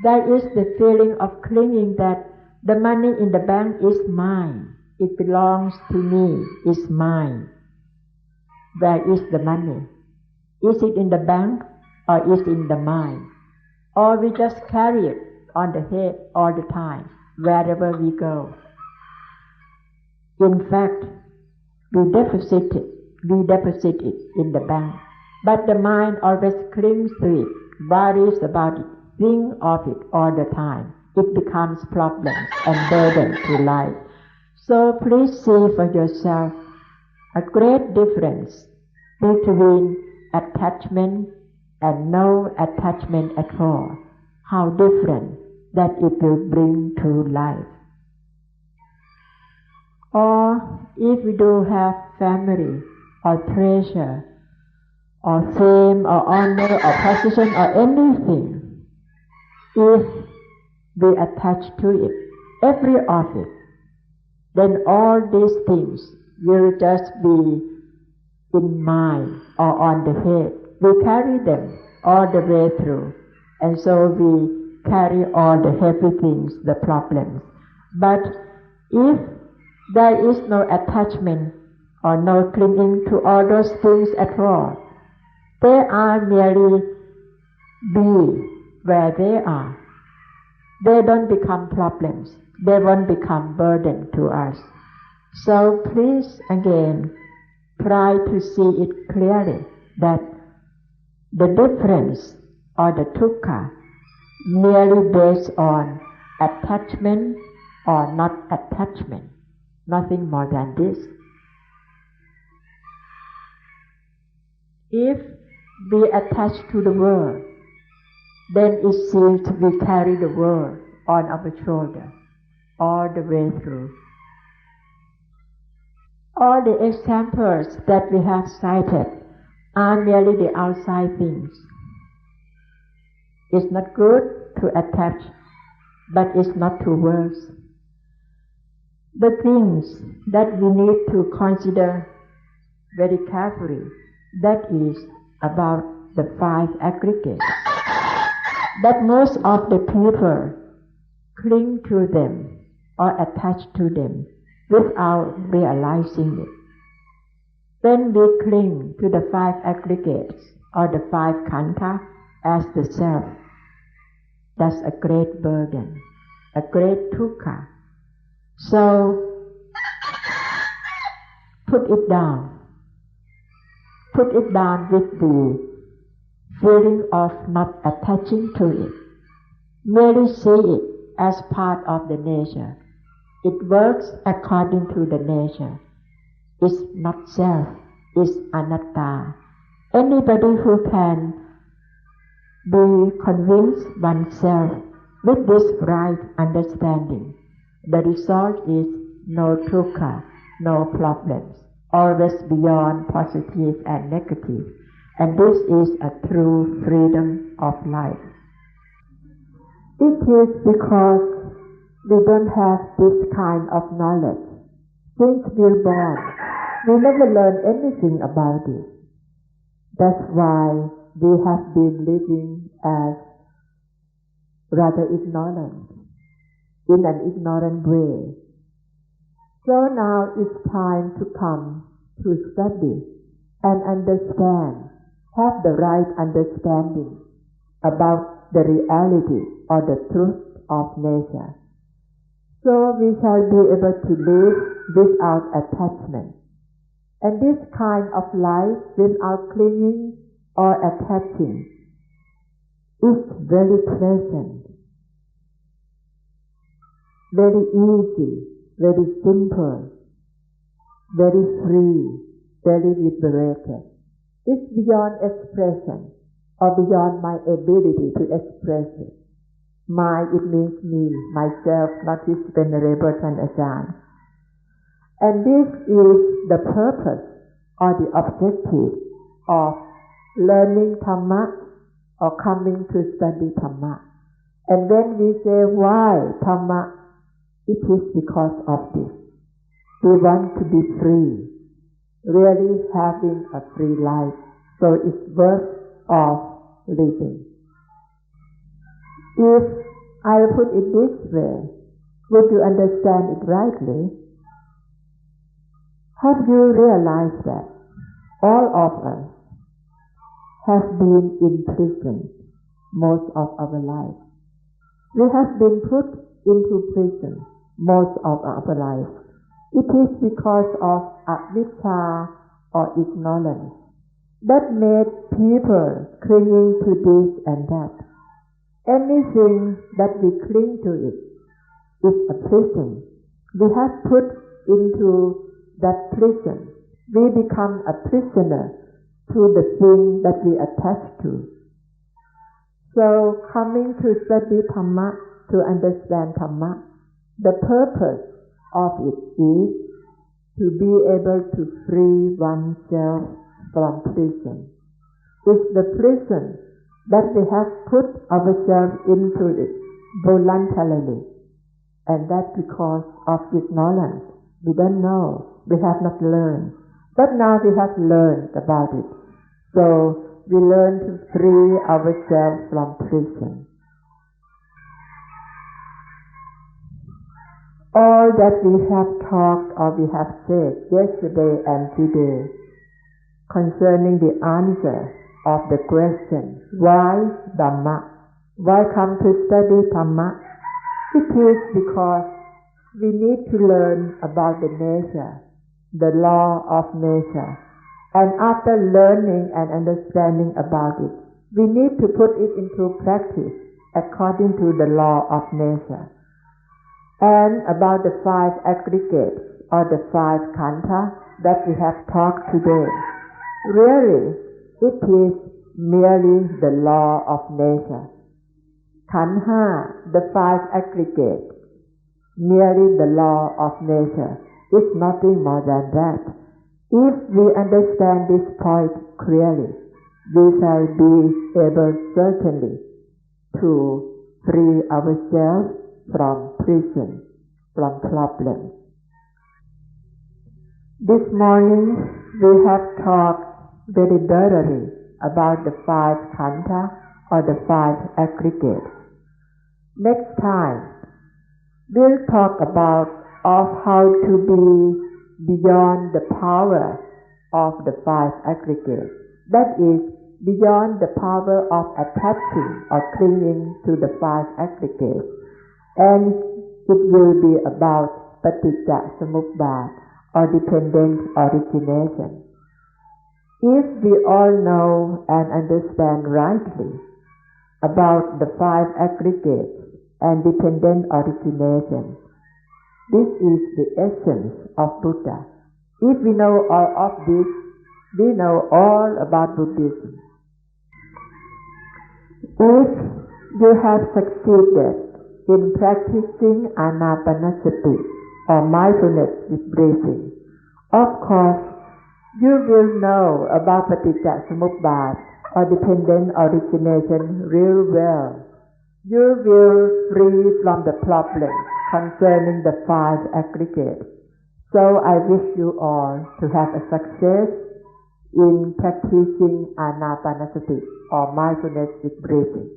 there is the feeling of clinging that the money in the bank is mine, it belongs to me, is mine. Where is the money? Is it in the bank or is it in the mind? Or we just carry it on the head all the time, wherever we go. In fact, we deposit it in the bank, but the mind always clings to it, worries about it, thinks of it all the time. It becomes problems and burden to life. So please see for yourself a great difference between attachment and no attachment at all. how different that it will bring to life. Or if we do have family or treasure or fame or honor or position or anything, if we attach to it, every of it, then all these things will just be in mind or on the head. We carry them all the way through, and so we carry all the heavy things, the problems. But if there is no attachment or no clinging to all those things at all, they are merely be where they are. They don't become problems. They won't become burden to us. So please again try to see it clearly that the difference or the dukkha merely based on attachment or not attachment, nothing more than this. If we attach to the world, then it seems we carry the world on our shoulder all the way through. All the examples that we have cited are merely the outside things. It's not good to attach, but it's not too worse. The things that we need to consider very carefully, that is about the 5 aggregates, that most of the people cling to them or attach to them without realizing it. When we cling to the 5 aggregates or the 5 khandhas as the self, that's a great burden, a great dukkha. So put it down with the feeling of not attaching to it. Merely see it as part of the nature. It works according to the nature. It's not self, it's anatta. Anybody who can be convinced oneself with this right understanding, the result is no dukkha, no problems, always beyond positive and negative. And this is a true freedom of life. It is because we don't have this kind of knowledge. Since we're born, we never learn anything about it. That's why we have been living as rather ignorant, in an ignorant way. So now it's time to come to study and understand, have the right understanding about the reality or the truth of nature. So we shall be able to live without attachment. And this kind of life without clinging or attaching is very pleasant, very easy, very simple, very free, very liberated. It's beyond expression or beyond my ability to express it. My, it means me, myself, not His Venerable Ajahn. And this is the purpose or the objective of learning Dhamma or coming to study Dhamma. And when we say why Dhamma, it is because of this. We want to be free, really having a free life, so it's worth of living. If I put it this way, would you understand it rightly? Have you realized that all of us have been in prison most of our life? We have been put into prison most of our life. It is because of avijja or ignorance that made people clinging to this and that. Anything that we cling to it is a prison. We have put into that prison. We become a prisoner to the thing that we attach to. So coming to study Dhamma, to understand Dhamma, the purpose of it is to be able to free oneself from prison. It's the prison that we have put ourselves into it voluntarily, and that because of ignorance. We don't know, we have not learned, but now we have learned about it. So we learn to free ourselves from prison. All that we have talked or we have said yesterday and today concerning the answer of the question, why Dhamma? Why come to study Dhamma? It is because we need to learn about the nature, the law of nature. And after learning and understanding about it, we need to put it into practice according to the law of nature. And about the 5 aggregates or the 5 khandhas that we have talked today, really it is merely the law of nature. Khandha, the 5 aggregates, merely the law of nature, is nothing more than that. If we understand this point clearly, we shall be able certainly to free ourselves from prison, from problems. This morning we have talked very thoroughly about the 5 khandhas or the 5 aggregates. Next time we'll talk about how to be beyond the power of the 5 aggregates. That is, beyond the power of attaching or clinging to the 5 aggregates. And it will be about paticca samuppada or dependent origination. If we all know and understand rightly about the 5 aggregates and dependent origination, this is the essence of Buddha. If we know all of this, we know all about Buddhism. If you have succeeded in practicing Anatta or mindfulness with breathing, of course you will know about paticca samuppada or dependent origination real well. You will free from the problem concerning the 5 aggregates. So I wish you all to have a success in practicing Anapanasati or mindfulness with breathing.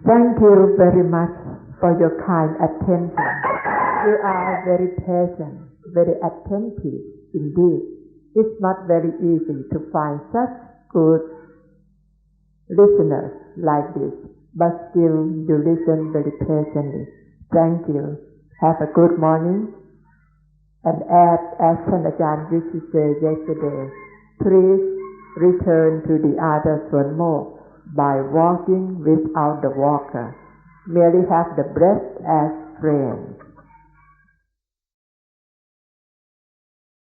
Thank you very much for your kind attention. You are very patient, very attentive indeed. It's not very easy to find such good listeners like this, but still you listen very patiently. Thank you. Have a good morning. And as Ajahn used to say yesterday, please return to the other Suan Mokkh by walking without the walker. Merely have the breath as friend.